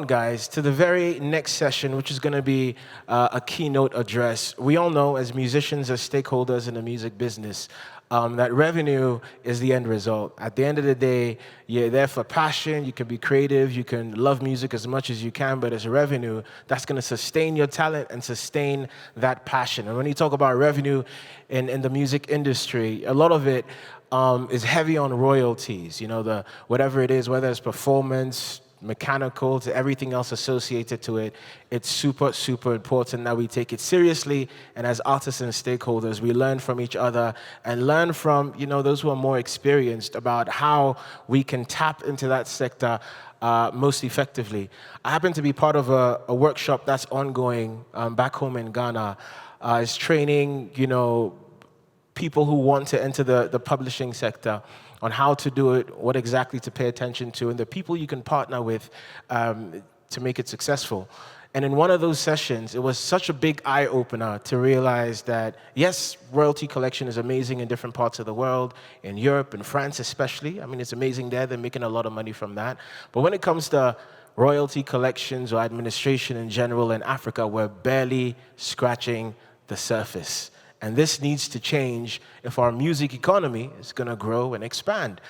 on, guys, to the very next session, which is going to be a keynote address. We all know, as musicians, as stakeholders in the music business, that revenue is the end result. At the end of the day, you're there for passion, you can be creative, you can love music as much as you can, but as revenue, that's going to sustain your talent and sustain that passion. And when you talk about revenue in the music industry, a lot of it is heavy on royalties. You know, whatever it is, whether it's performance, mechanical, to everything else associated to it, it's super, super important that we take it seriously. And as artists and stakeholders, we learn from each other and learn from, you know, those who are more experienced about how we can tap into that sector most effectively. I happen to be part of a workshop that's ongoing back home in Ghana. It's training, you know, people who want to enter the publishing sector on how to do it, what exactly to pay attention to, and the people you can partner with to make it successful. And in one of those sessions, it was such a big eye-opener to realize that, yes, royalty collection is amazing in different parts of the world, in Europe, in France especially. I mean, it's amazing there. They're making a lot of money from that. But when it comes to royalty collections or administration in general in Africa, we're barely scratching the surface. And this needs to change if our music economy is going to grow and expand.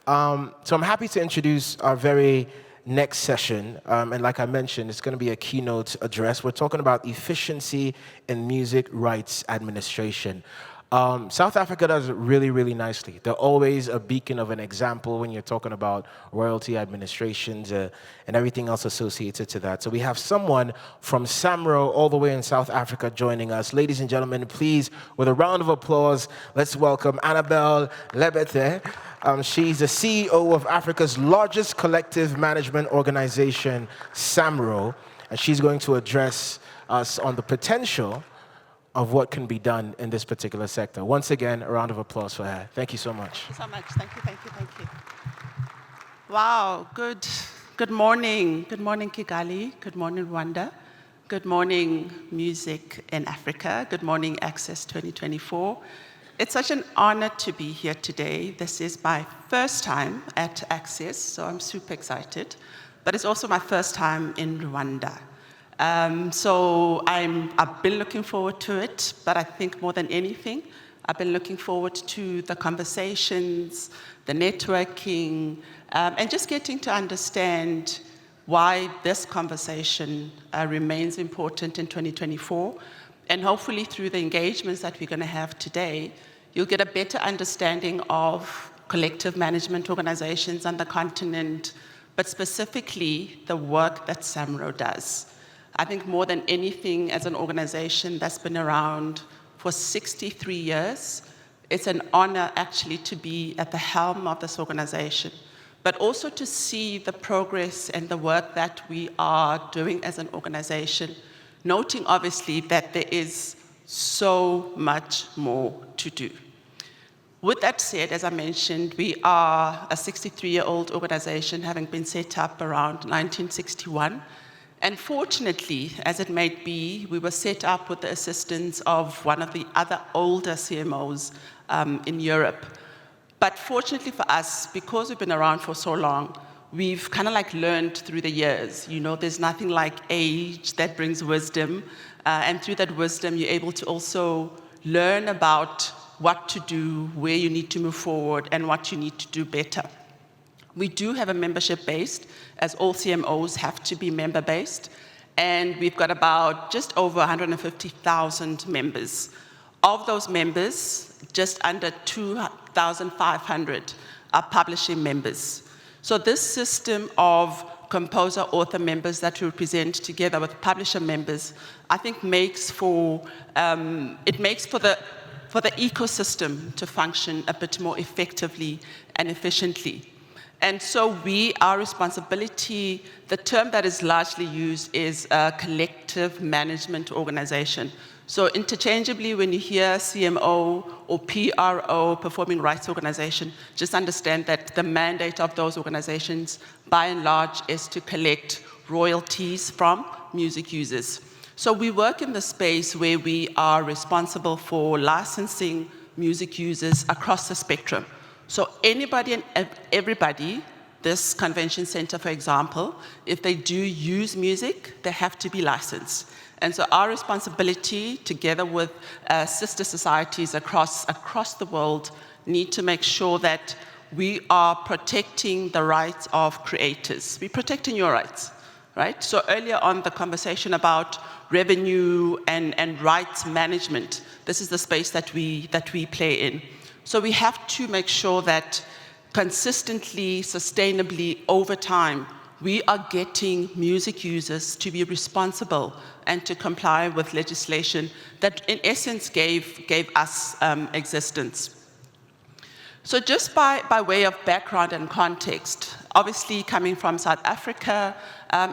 So I'm happy to introduce our very next session. And like I mentioned, it's going to be a keynote address. We're talking about efficiency in music rights administration. South Africa does it really, really nicely. They're always a beacon of an example when you're talking about royalty administrations and everything else associated to that. So we have someone from SAMRO all the way in South Africa joining us. Ladies and gentlemen, please, with a round of applause, let's welcome Annabell Lebethe. She's the CEO of Africa's largest collective management organization, SAMRO, and she's going to address us on the potential of what can be done in this particular sector. Once again, a round of applause for her. Thank you so much. Thank you so much. Thank you, thank you, thank you. Wow, good morning. Good morning, Kigali. Good morning, Rwanda. Good morning, music in Africa. Good morning, Access 2024. It's such an honor to be here today. This is my first time at Access, so I'm super excited. But it's also my first time in Rwanda. So I've been looking forward to it, but I think more than anything, I've been looking forward to the conversations, the networking, and just getting to understand why this conversation remains important in 2024. And hopefully through the engagements that we're going to have today, you'll get a better understanding of collective management organizations on the continent, but specifically the work that SAMRO does. I think more than anything, as an organization that's been around for 63 years, it's an honor actually to be at the helm of this organization, but also to see the progress and the work that we are doing as an organization, noting obviously that there is so much more to do. With that said, as I mentioned, we are a 63-year-old organization having been set up around 1961. And fortunately, as it may be, we were set up with the assistance of one of the other older CMOs in Europe. But fortunately for us, because we've been around for so long, we've kind of like learned through the years. You know, there's nothing like age that brings wisdom. And through that wisdom, you're able to also learn about what to do, where you need to move forward, and what you need to do better. We do have a membership-based, as all CMOs have to be member-based, and we've got about just over 150,000 members. Of those members, just under 2,500 are publishing members. So this system of composer-author members that we represent together with publisher members, I think makes for the ecosystem to function a bit more effectively and efficiently. And so our responsibility, the term that is largely used is a collective management organization. So interchangeably, when you hear CMO or PRO, performing rights organization, just understand that the mandate of those organizations, by and large, is to collect royalties from music users. So we work in the space where we are responsible for licensing music users across the spectrum. So anybody and everybody this convention center, for example, if they do use music, they have to be licensed. And so our responsibility, together with sister societies across the world, need to make sure that we are protecting the rights of creators. We're protecting your rights, right? So earlier on, the conversation about revenue and rights management, this is the space that we play in. So we have to make sure that consistently, sustainably, over time, we are getting music users to be responsible and to comply with legislation that, in essence, gave us existence. So just by way of background and context, obviously coming from South Africa,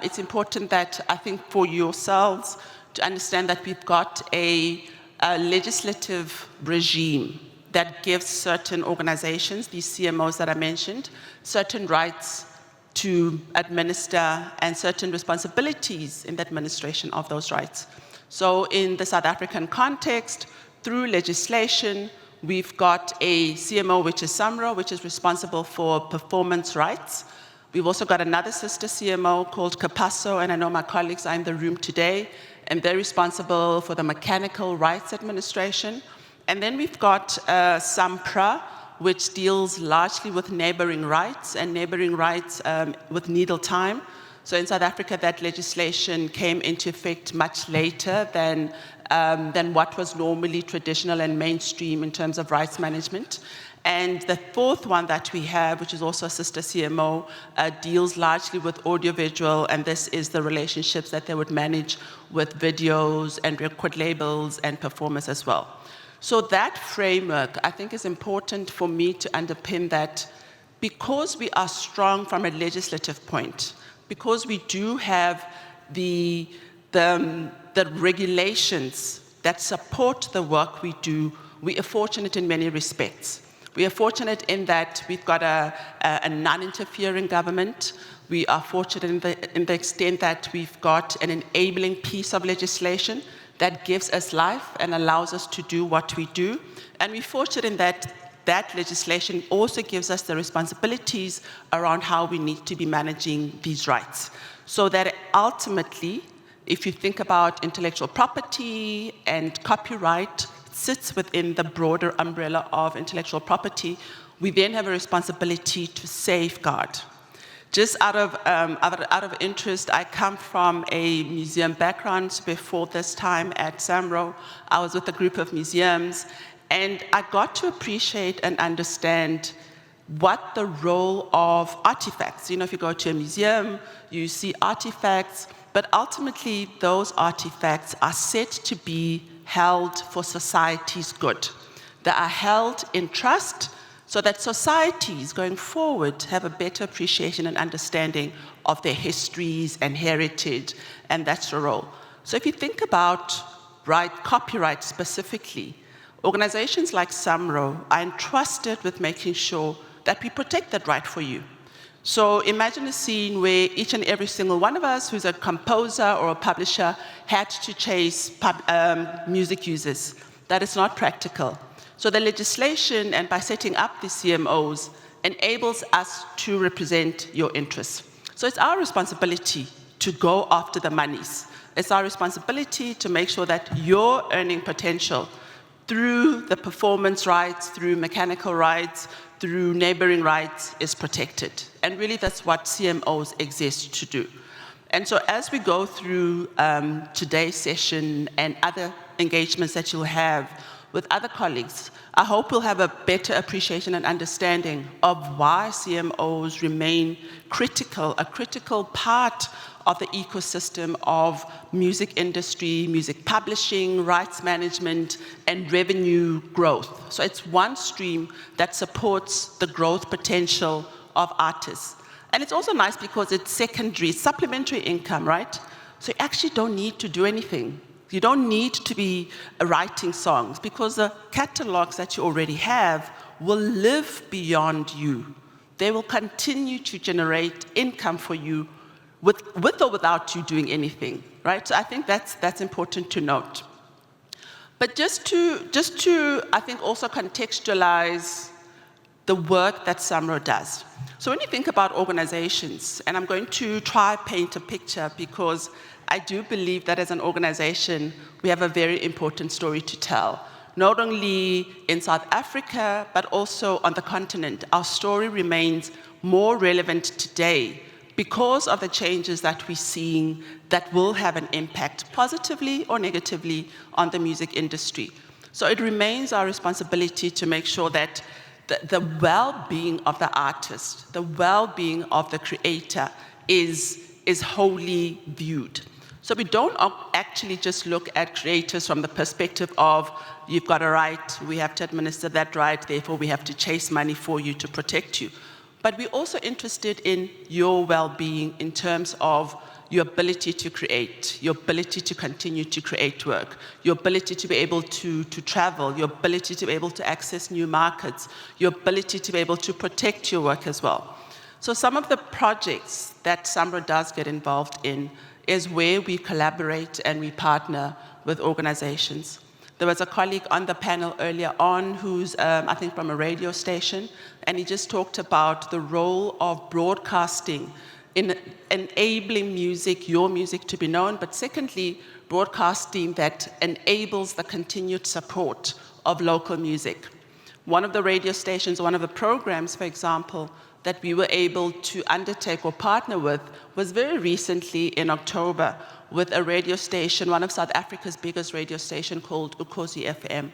it's important that, I think, for yourselves to understand that we've got a legislative regime that gives certain organizations, these CMOs that I mentioned, certain rights to administer and certain responsibilities in the administration of those rights. So in the South African context, through legislation, we've got a CMO, which is SAMRO, which is responsible for performance rights. We've also got another sister CMO called Capasso, and I know my colleagues are in the room today, and they're responsible for the mechanical rights administration. And then we've got SAMPRA, which deals largely with neighboring rights and neighboring rights with needle time. So in South Africa, that legislation came into effect much later than what was normally traditional and mainstream in terms of rights management. And the fourth one that we have, which is also a sister CMO, deals largely with audiovisual, and this is the relationships that they would manage with videos and record labels and performers as well. So that framework, I think, is important for me to underpin that because we are strong from a legislative point, because we do have the regulations that support the work we do, we are fortunate in many respects. We are fortunate in that we've got a non-interfering government. We are fortunate in the extent that we've got an enabling piece of legislation that gives us life and allows us to do what we do. And we're fortunate in that legislation also gives us the responsibilities around how we need to be managing these rights. So that ultimately, if you think about intellectual property and copyright, sits within the broader umbrella of intellectual property, we then have a responsibility to safeguard. Just out of interest, I come from a museum background. Before this time at SAMRO, I was with a group of museums, and I got to appreciate and understand what the role of artifacts. You know, if you go to a museum, you see artifacts, but ultimately those artifacts are said to be held for society's good. They are held in trust so that societies going forward have a better appreciation and understanding of their histories and heritage, and that's the role. So if you think about copyright specifically, organizations like SAMRO are entrusted with making sure that we protect that right for you. So imagine a scene where each and every single one of us who's a composer or a publisher had to chase music users. That is not practical. So the legislation, and by setting up the CMOs, enables us to represent your interests. So it's our responsibility to go after the monies. It's our responsibility to make sure that your earning potential through the performance rights, through mechanical rights, through neighboring rights is protected. And really that's what CMOs exist to do. And so as we go through today's session and other engagements that you'll have with other colleagues, I hope we'll have a better appreciation and understanding of why CMOs remain critical, a critical part of the ecosystem of music industry, music publishing, rights management, and revenue growth. So it's one stream that supports the growth potential of artists. And it's also nice because it's secondary, supplementary income, right? So you actually don't need to do anything. You don't need to be writing songs because the catalogs that you already have will live beyond you. They will continue to generate income for you with or without you doing anything, right? So I think that's important to note. But just to I think also contextualize the work that SAMRO does. So when you think about organizations, and I'm going to try paint a picture because I do believe that as an organization, we have a very important story to tell. Not only in South Africa, but also on the continent. Our story remains more relevant today because of the changes that we're seeing that will have an impact, positively or negatively, on the music industry. So it remains our responsibility to make sure that the well-being of the artist, the well-being of the creator is wholly viewed. So we don't actually just look at creators from the perspective of, you've got a right, we have to administer that right, therefore we have to chase money for you to protect you. But we're also interested in your well-being in terms of your ability to create, your ability to continue to create work, your ability to be able to travel, your ability to be able to access new markets, your ability to be able to protect your work as well. So some of the projects that SAMRO does get involved in is where we collaborate and we partner with organizations. There was a colleague on the panel earlier on who's, I think, from a radio station, and he just talked about the role of broadcasting in enabling music, your music, to be known, but secondly, broadcasting that enables the continued support of local music. One of the radio stations, one of the programs, for example, that we were able to undertake or partner with was very recently in October with a radio station, one of South Africa's biggest radio station called Ukhozi FM.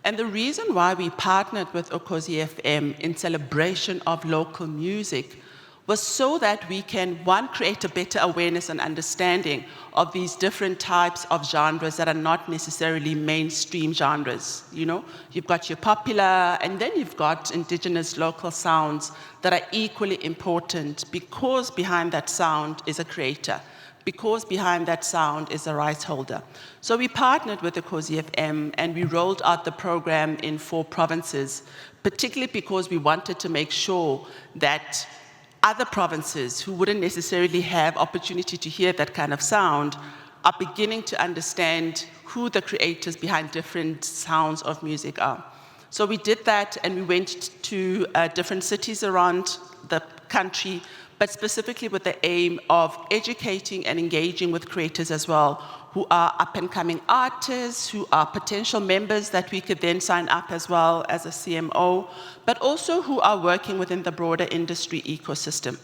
And the reason why we partnered with Ukhozi FM in celebration of local music was so that we can, one, create a better awareness and understanding of these different types of genres that are not necessarily mainstream genres. You know, you've got your popular, and then you've got indigenous local sounds that are equally important because behind that sound is a creator, because behind that sound is a rights holder. So we partnered with the Ukhozi FM and we rolled out the program in 4 provinces, particularly because we wanted to make sure that other provinces who wouldn't necessarily have opportunity to hear that kind of sound are beginning to understand who the creators behind different sounds of music are. So we did that and we went to different cities around the country, but specifically with the aim of educating and engaging with creators as well, who are up-and-coming artists, who are potential members that we could then sign up as well as a CMO, but also who are working within the broader industry ecosystem.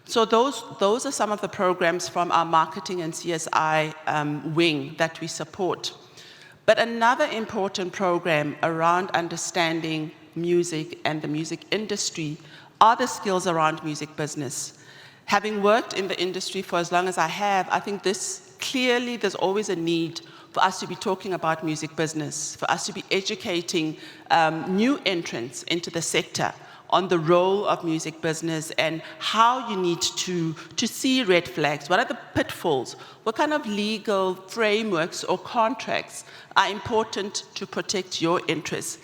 So those are some of the programs from our marketing and CSI wing that we support. But another important program around understanding music and the music industry are the skills around music business. Having worked in the industry for as long as I have, I think clearly there's always a need for us to be talking about music business, for us to be educating new entrants into the sector on the role of music business and how you need to see red flags. What are the pitfalls? What kind of legal frameworks or contracts are important to protect your interests?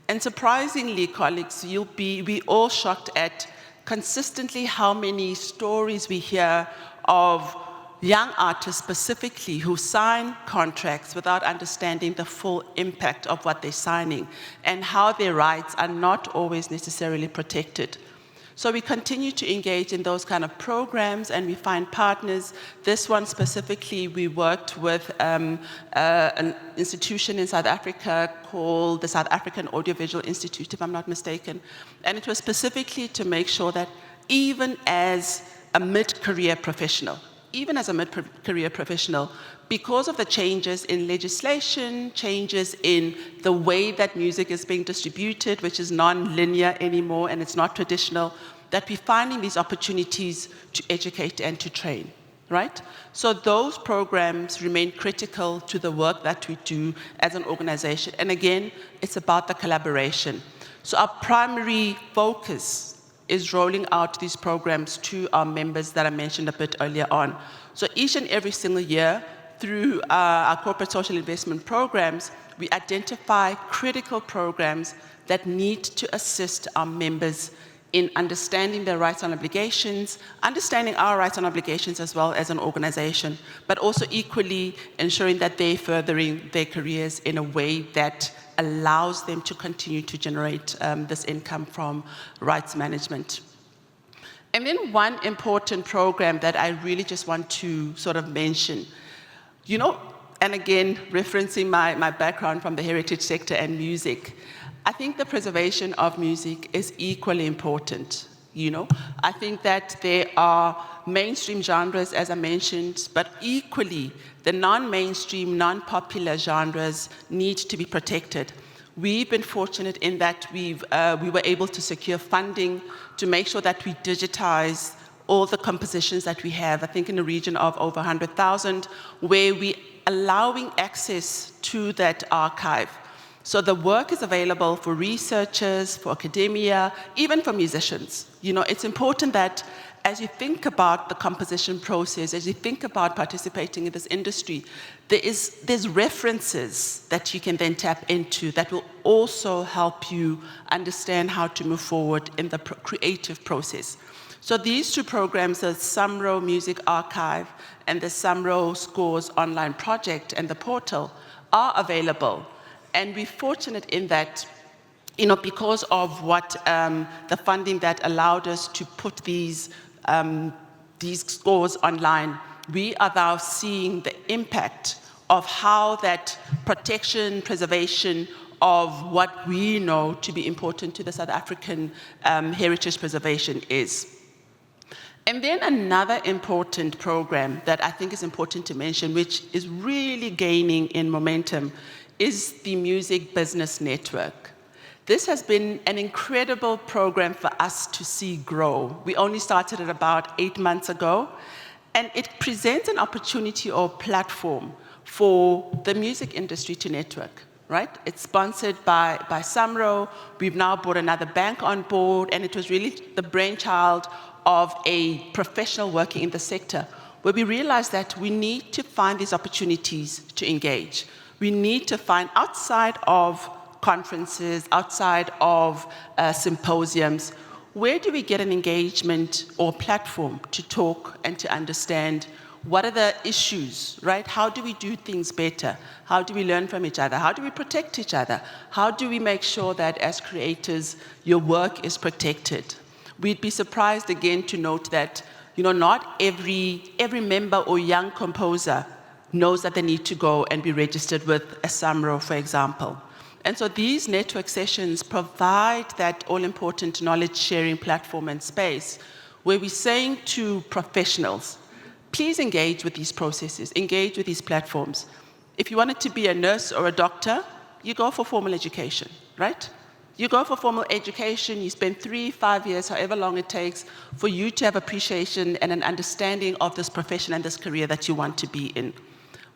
And surprisingly, colleagues, you'll be all shocked at consistently how many stories we hear of young artists specifically who sign contracts without understanding the full impact of what they're signing and how their rights are not always necessarily protected. So we continue to engage in those kind of programs and we find partners. This one specifically, we worked with an institution in South Africa called the South African Audiovisual Institute, if I'm not mistaken. And it was specifically to make sure that even as a mid-career professional, because of the changes in legislation, changes in the way that music is being distributed, which is non-linear anymore and it's not traditional, that we're finding these opportunities to educate and to train, right? So those programs remain critical to the work that we do as an organization. And again, it's about the collaboration. So our primary focus is rolling out these programs to our members that I mentioned a bit earlier on. So each and every single year, through our corporate social investment programs, we identify critical programs that need to assist our members in understanding their rights and obligations, understanding our rights and obligations as well as an organization, but also equally ensuring that they're furthering their careers in a way that allows them to continue to generate this income from rights management. And then one important program that I really just want to sort of mention, and again, referencing my background from the heritage sector and music, I think the preservation of music is equally important. I think that there are mainstream genres, as I mentioned, but equally the non-mainstream, non-popular genres need to be protected. We've been fortunate in that we were able to secure funding to make sure that we digitize all the compositions that we have, I think in the region of over 100,000, where we allowing access to that archive. So the work is available for researchers, for academia, even for musicians. It's important that as you think about the composition process, as you think about participating in this industry, there's references that you can then tap into that will also help you understand how to move forward in the creative process. So these two programs, the SAMRO Music Archive and the SAMRO Scores online project and the portal, are available. And we're fortunate in that, because of what the funding that allowed us to put these scores online, we are now seeing the impact of how that protection, preservation of what we know to be important to the South African heritage preservation is. And then another important program that I think is important to mention, which is really gaining in momentum, is the Music Business Network. This has been an incredible program for us to see grow. We only started it about 8 months ago, and it presents an opportunity or platform for the music industry to network, right? It's sponsored by SAMRO. We've now brought another bank on board, and it was really the brainchild of a professional working in the sector, where we realized that we need to find these opportunities to engage. We need to find, outside of conferences, outside of symposiums, where do we get an engagement or platform to talk and to understand what are the issues, right? How do we do things better? How do we learn from each other? How do we protect each other? How do we make sure that as creators, your work is protected? We'd be surprised again to note that, not every member or young composer knows that they need to go and be registered with a SAMRO, for example. And so these network sessions provide that all-important knowledge-sharing platform and space where we're saying to professionals, please engage with these processes, engage with these platforms. If you wanted to be a nurse or a doctor, you go for formal education, right? You go for formal education, you spend 3-5 years, however long it takes, for you to have appreciation and an understanding of this profession and this career that you want to be in.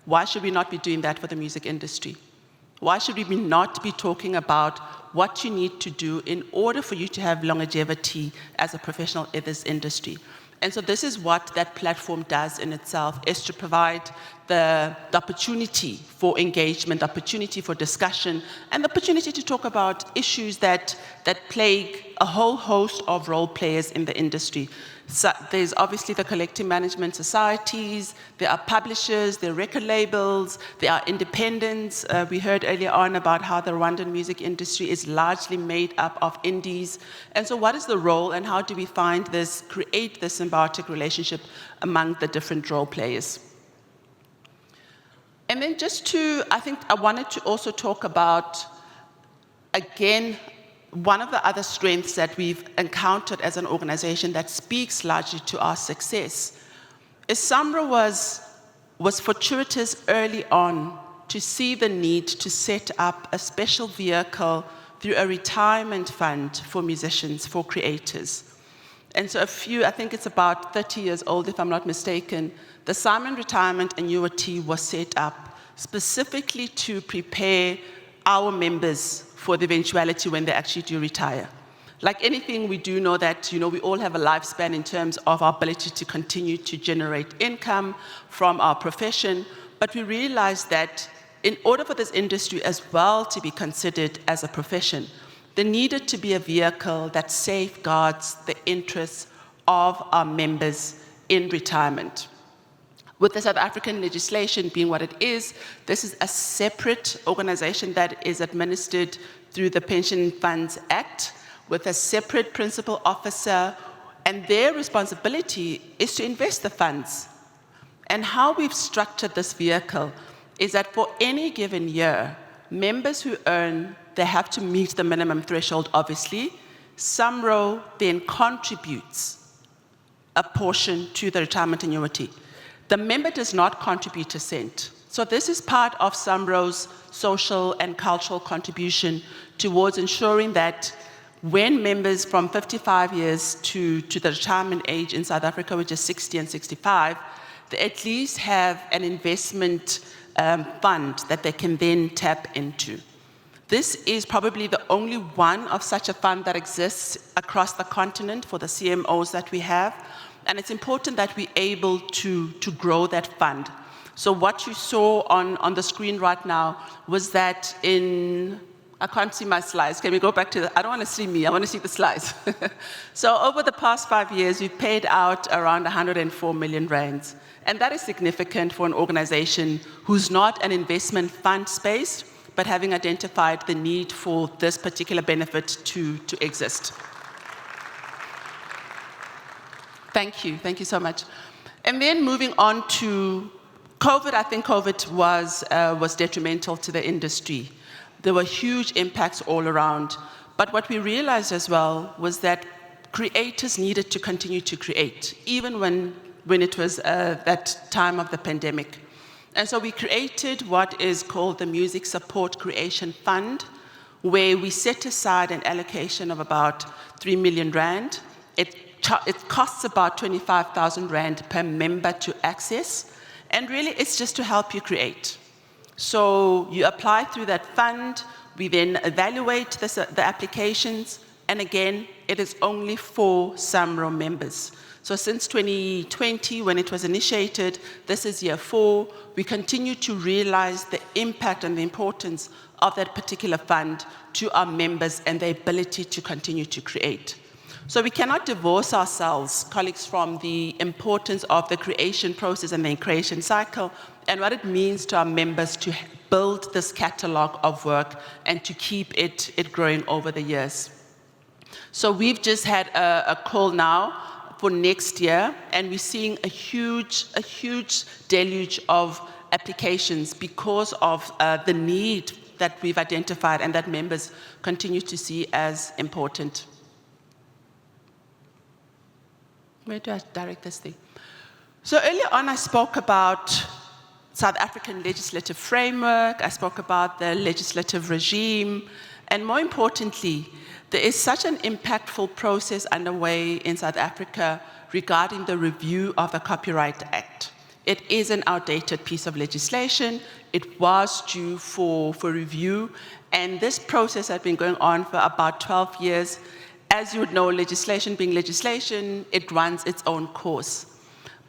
Why should we not be doing that for the music industry? Why should we not be talking about what you need to do in order for you to have longevity as a professional in this industry? And so this is what that platform does in itself, is to provide the opportunity for engagement, the opportunity for discussion, and the opportunity to talk about issues that plague a whole host of role players in the industry. So there's obviously the collective management societies, there are publishers, there are record labels, there are independents. We heard earlier on about how the Rwandan music industry is largely made up of indies. And so what is the role and how do we create this symbiotic relationship among the different role players? And then I wanted to also talk about, again, one of the other strengths that we've encountered as an organization that speaks largely to our success is SAMRO was fortuitous early on to see the need to set up a special vehicle through a retirement fund for musicians, for creators. And so I think it's about 30 years old, if I'm not mistaken, the Simon Retirement Annuity was set up specifically to prepare our members for the eventuality when they actually do retire. Like anything, we do know that we all have a lifespan in terms of our ability to continue to generate income from our profession, but we realize that in order for this industry as well to be considered as a profession, there needed to be a vehicle that safeguards the interests of our members in retirement. With the South African legislation being what it is, this is a separate organization that is administered through the Pension Funds Act with a separate principal officer, and their responsibility is to invest the funds. And how we've structured this vehicle is that for any given year, members who earn, they have to meet the minimum threshold, obviously. SAMRO then contributes a portion to the retirement annuity. The member does not contribute a cent. So this is part of SAMRO's social and cultural contribution towards ensuring that when members from 55 years to the retirement age in South Africa, which is 60 and 65, they at least have an investment fund that they can then tap into. This is probably the only one of such a fund that exists across the continent for the CMOs that we have. And it's important that we're able to grow that fund. So what you saw on the screen right now was that I can't see my slides. Can we go back to I don't want to see me, I want to see the slides. So over the past 5 years, we've paid out around 104 million rands. And that is significant for an organization who's not an investment fund space, but having identified the need for this particular benefit to exist. Thank you so much. And then moving on to COVID, I think COVID was detrimental to the industry. There were huge impacts all around. But what we realized as well was that creators needed to continue to create, even when it was that time of the pandemic. And so we created what is called the Music Support Creation Fund, where we set aside an allocation of about 3 million rand. It costs about 25,000 rand per member to access, and really it's just to help you create. So you apply through that fund, we then evaluate the applications, and again, it is only for SAMRO members. So since 2020, when it was initiated, this is year 4, we continue to realize the impact and the importance of that particular fund to our members and the ability to continue to create. So we cannot divorce ourselves, colleagues, from the importance of the creation process and the creation cycle and what it means to our members to build this catalog of work and to keep it growing over the years. So we've just had a call now for next year, and we're seeing a huge deluge of applications because of the need that we've identified and that members continue to see as important. Where do I direct this thing? So earlier on, I spoke about South African legislative framework, I spoke about the legislative regime, and more importantly, there is such an impactful process underway in South Africa regarding the review of the Copyright Act. It is an outdated piece of legislation. It was due for review, and this process had been going on for about 12 years. As you would know, legislation being legislation, it runs its own course.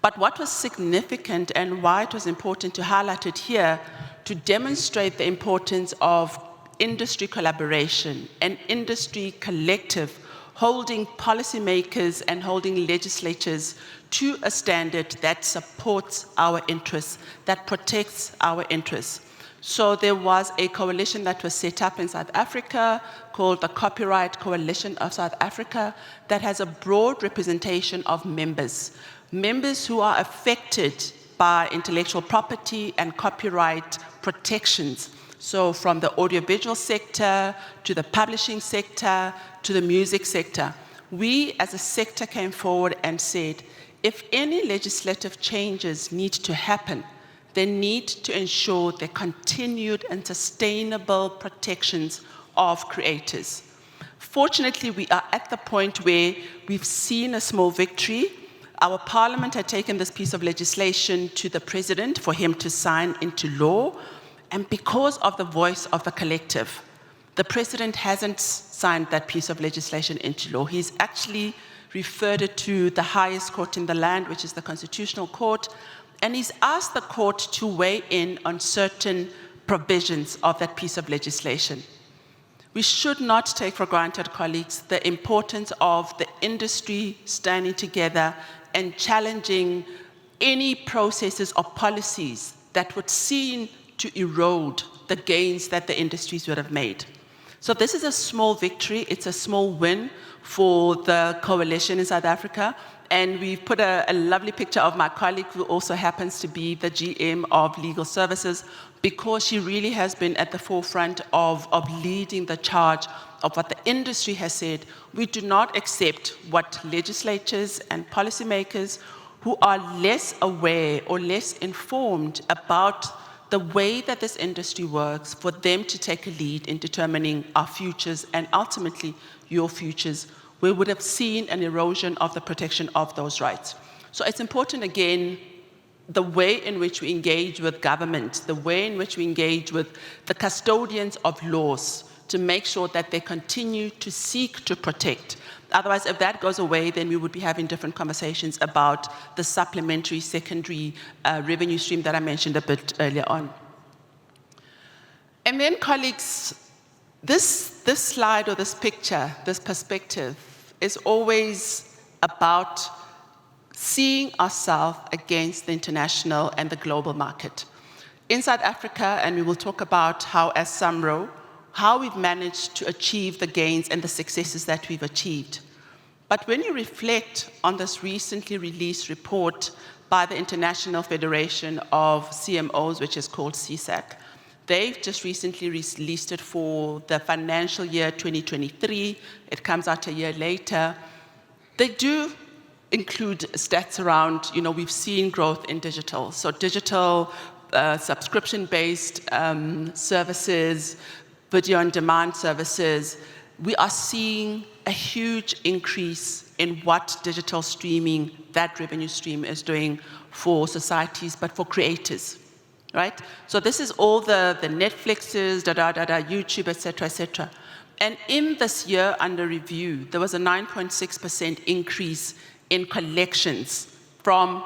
But what was significant and why it was important to highlight it here, to demonstrate the importance of industry collaboration and industry collective, holding policymakers and holding legislators to a standard that supports our interests, that protects our interests. So there was a coalition that was set up in South Africa called the Copyright Coalition of South Africa that has a broad representation of members who are affected by intellectual property and copyright protections. So from the audiovisual sector to the publishing sector to the music sector. We as a sector came forward and said, if any legislative changes need to happen, they need to ensure the continued and sustainable protections of creators. Fortunately, we are at the point where we've seen a small victory. Our parliament had taken this piece of legislation to the president for him to sign into law. And because of the voice of the collective, the president hasn't signed that piece of legislation into law. He's actually referred it to the highest court in the land, which is the Constitutional Court, and he's asked the court to weigh in on certain provisions of that piece of legislation. we should not take for granted, colleagues, the importance of the industry standing together and challenging any processes or policies that would seem to erode the gains that the industries would have made. So this is a small victory, it's a small win for the coalition in South Africa, and we've put a lovely picture of my colleague who also happens to be the GM of Legal Services, because she really has been at the forefront of leading the charge of what the industry has said. We do not accept what legislatures and policymakers who are less aware or less informed about the way that this industry works, for them to take a lead in determining our futures and ultimately your futures. We would have seen an erosion of the protection of those rights. So it's important, again, the way in which we engage with government, the way in which we engage with the custodians of laws to make sure that they continue to seek to protect. Otherwise, if that goes away, then we would be having different conversations about the supplementary secondary revenue stream that I mentioned a bit earlier on. And then, colleagues, this slide or this picture, this perspective, is always about seeing ourselves against the international and the global market. In South Africa, and we will talk about how as SAMRO, how we've managed to achieve the gains and the successes that we've achieved. But when you reflect on this recently released report by the International Federation of CMOs, which is called CSAC, they've just recently released it for the financial year 2023. It comes out a year later. They do include stats around, we've seen growth in digital. So digital subscription-based services, video on demand services, we are seeing a huge increase in what digital streaming, that revenue stream is doing for societies, but for creators, right? So this is all the Netflixes, YouTube, et cetera, And in this year under review, there was a 9.6% increase in collections from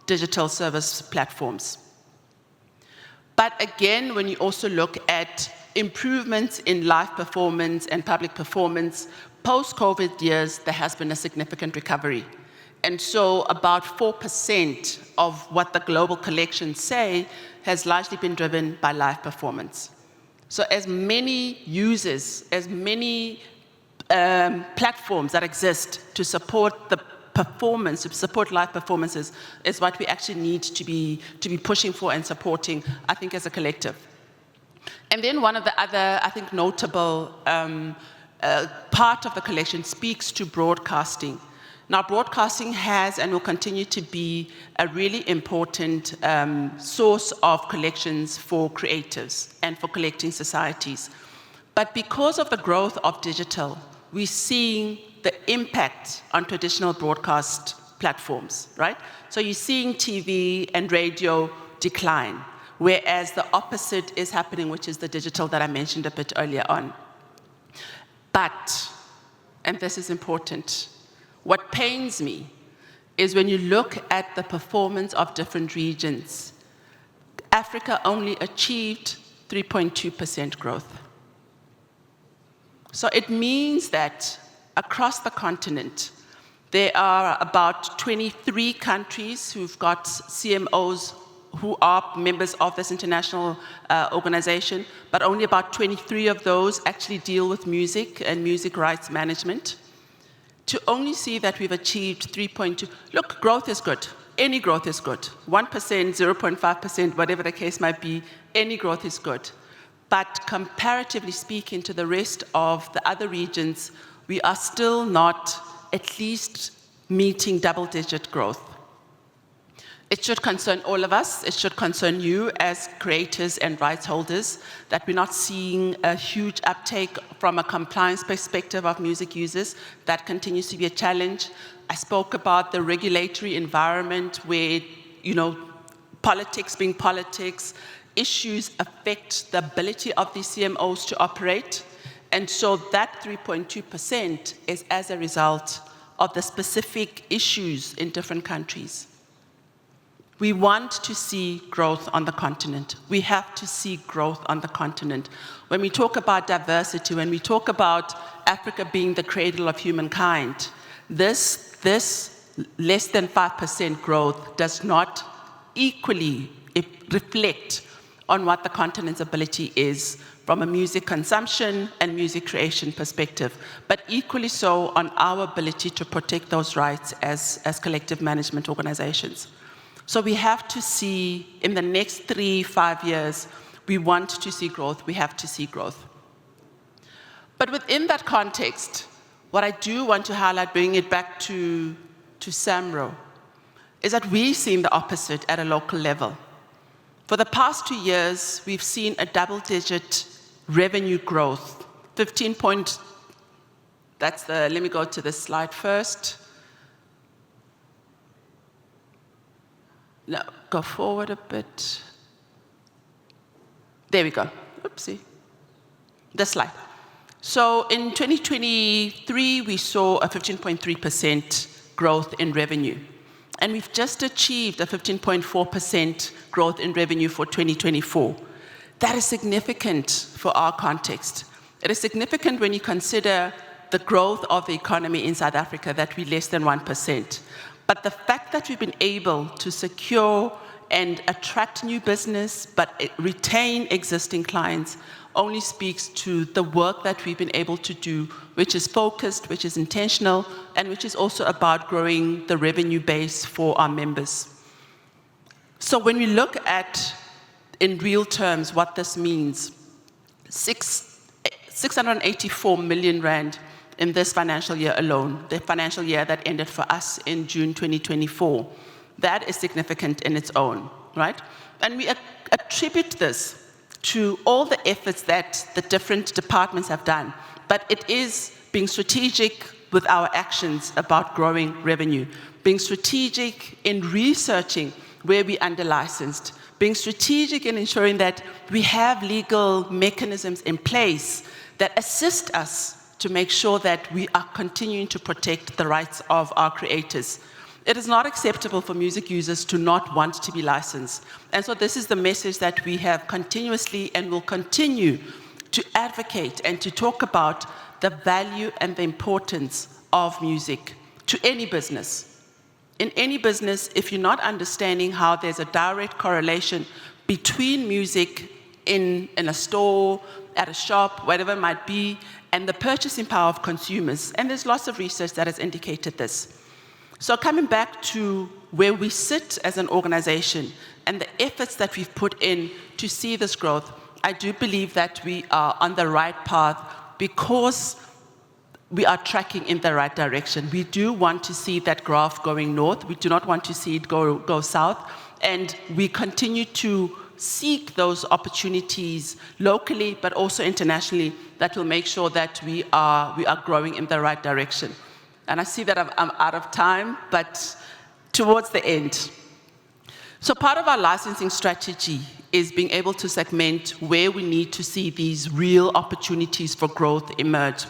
digital service platforms. But again, when you also look at improvements in live performance and public performance, post-COVID years, there has been a significant recovery. And so about 4% of what the global collections say has largely been driven by live performance. So as many users, as many platforms that exist to support the performance, to support live performances, is what we actually need to be pushing for and supporting, I think, as a collective. And then one of the other, I think, notable part of the collection speaks to broadcasting. Now, broadcasting has and will continue to be a really important source of collections for creatives and for collecting societies. But because of the growth of digital, we're seeing the impact on traditional broadcast platforms, right? So you're seeing TV and radio decline, whereas the opposite is happening, which is the digital that I mentioned a bit earlier on. But, and this is important, what pains me is when you look at the performance of different regions, Africa only achieved 3.2% growth. So it means that across the continent, there are about 23 countries who've got CMOs who are members of this international organization, but only about 23 of those actually deal with music and music rights management. To only see that we've achieved 3.2, look, growth is good. Any growth is good. 1%, 0.5%, whatever the case might be, any growth is good. But comparatively speaking to the rest of the other regions, we are still not at least meeting double-digit growth. It should concern all of us. It should concern you as creators and rights holders, that we're not seeing a huge uptake from a compliance perspective of music users. That continues to be a challenge. I spoke about the regulatory environment where, politics being politics, issues affect the ability of these CMOs to operate. And so that 3.2% is as a result of the specific issues in different countries. We want to see growth on the continent. We have to see growth on the continent. When we talk about diversity, when we talk about Africa being the cradle of humankind, this less than 5% growth does not equally reflect on what the continent's ability is from a music consumption and music creation perspective, but equally so on our ability to protect those rights as collective management organizations. So we have to see, in the next 3-5 years, we want to see growth, we have to see growth. But within that context, what I do want to highlight, bringing it back to SAMRO, is that we've seen the opposite at a local level. For the past 2 years, we've seen a double-digit revenue growth, 15 point, let me go to this slide first. No, go forward a bit. There we go. Oopsie. This slide. So in 2023, we saw a 15.3% growth in revenue. And we've just achieved a 15.4% growth in revenue for 2024. That is significant for our context. It is significant when you consider the growth of the economy in South Africa, that we're less than 1%. But the fact that we've been able to secure and attract new business, but retain existing clients, only speaks to the work that we've been able to do, which is focused, which is intentional, and which is also about growing the revenue base for our members. So when we look at, in real terms, what this means, 684 million rand in this financial year alone, the financial year that ended for us in June 2024. That is significant in its own, right? And we attribute this to all the efforts that the different departments have done, but it is being strategic with our actions about growing revenue, being strategic in researching where we under-licensed, being strategic in ensuring that we have legal mechanisms in place that assist us to make sure that we are continuing to protect the rights of our creators. It is not acceptable for music users to not want to be licensed. And so this is the message that we have continuously and will continue to advocate and to talk about the value and the importance of music to any business. In any business, if you're not understanding how there's a direct correlation between music in a store, at a shop, whatever it might be, and the purchasing power of consumers, and there's lots of research that has indicated this. So coming back to where we sit as an organization and the efforts that we've put in to see this growth, I do believe that we are on the right path because we are tracking in the right direction. We do want to see that graph going north. We do not want to see it go south. And we continue to seek those opportunities locally, but also internationally, that will make sure that we are growing in the right direction. And I see that I'm out of time, but towards the end. So part of our licensing strategy is being able to segment where we need to see these real opportunities for growth emerge.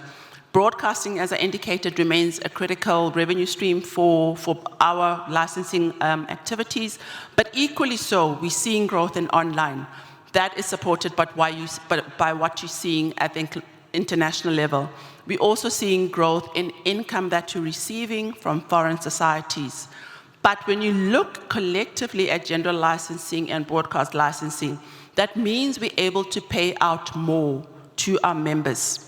Broadcasting, as I indicated, remains a critical revenue stream for our licensing activities, but equally so, we're seeing growth in online. That is supported by what you're seeing at the international level. We're also seeing growth in income that you're receiving from foreign societies. But when you look collectively at general licensing and broadcast licensing, that means we're able to pay out more to our members.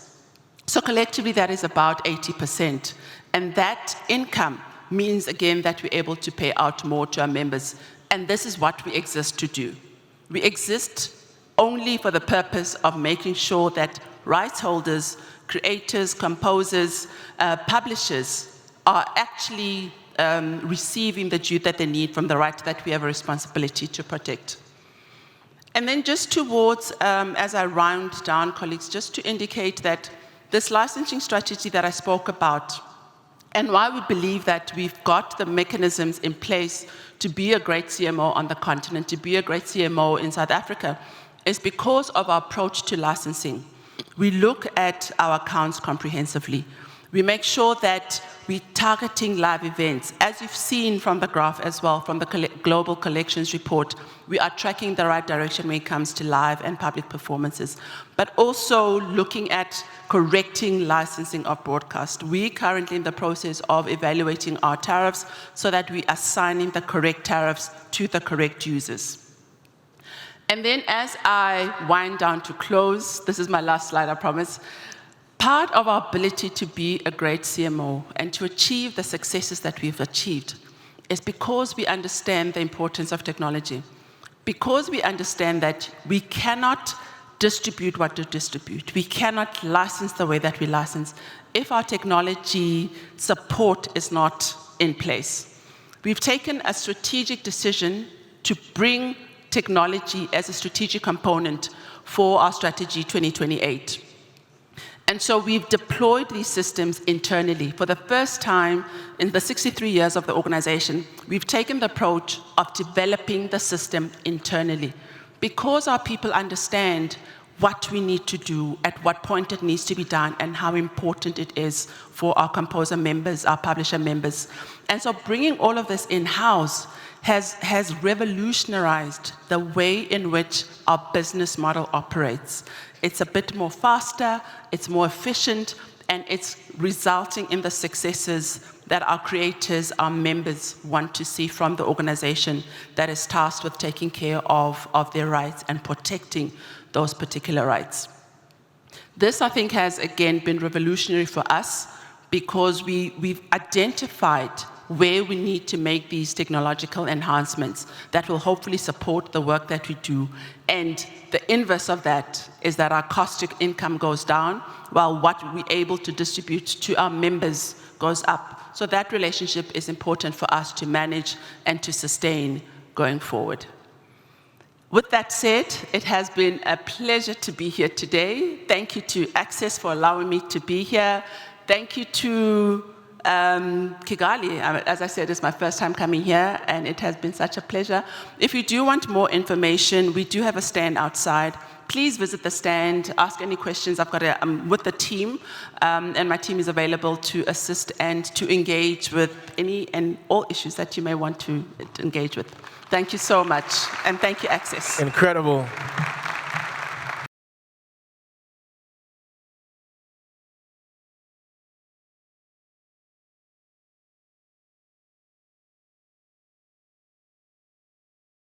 So collectively, that is about 80%. And that income means, again, that we're able to pay out more to our members. And this is what we exist to do. We exist only for the purpose of making sure that rights holders, creators, composers, publishers are actually receiving the due that they need from the right that we have a responsibility to protect. And then just towards, as I round down, colleagues, just to indicate that this licensing strategy that I spoke about, and why we believe that we've got the mechanisms in place to be a great CMO on the continent, to be a great CMO in South Africa, is because of our approach to licensing. We look at our accounts comprehensively. We make sure that we're targeting live events. As you've seen from the graph as well, from the Global Collections Report, we are tracking the right direction when it comes to live and public performances, but also looking at correcting licensing of broadcast. We're currently in the process of evaluating our tariffs so that we are assigning the correct tariffs to the correct users. And then as I wind down to close, this is my last slide, I promise. Part of our ability to be a great CMO and to achieve the successes that we've achieved is because we understand the importance of technology. Because we understand that we cannot distribute what to distribute. We cannot license the way that we license if our technology support is not in place. We've taken a strategic decision to bring technology as a strategic component for our strategy 2028. And so we've deployed these systems internally. For the first time in the 63 years of the organization, we've taken the approach of developing the system internally because our people understand what we need to do, at what point it needs to be done, and how important it is for our composer members, our publisher members. And so bringing all of this in-house has revolutionized the way in which our business model operates. It's a bit more faster, it's more efficient, and it's resulting in the successes that our creators, our members want to see from the organization that is tasked with taking care of their rights and protecting those particular rights. This, I think, has again been revolutionary for us because we've identified where we need to make these technological enhancements that will hopefully support the work that we do. And the inverse of that is that our cost to income goes down while what we're able to distribute to our members goes up. So that relationship is important for us to manage and to sustain going forward. With that said, it has been a pleasure to be here today. Thank you to Access for allowing me to be here. Thank you to Kigali. As I said, it's my first time coming here, and it has been such a pleasure. If you do want more information, we do have a stand outside. Please visit the stand, ask any questions. I've got I'm with the team, and my team is available to assist and to engage with any and all issues that you may want to engage with. Thank you so much, and thank you, Access. Incredible.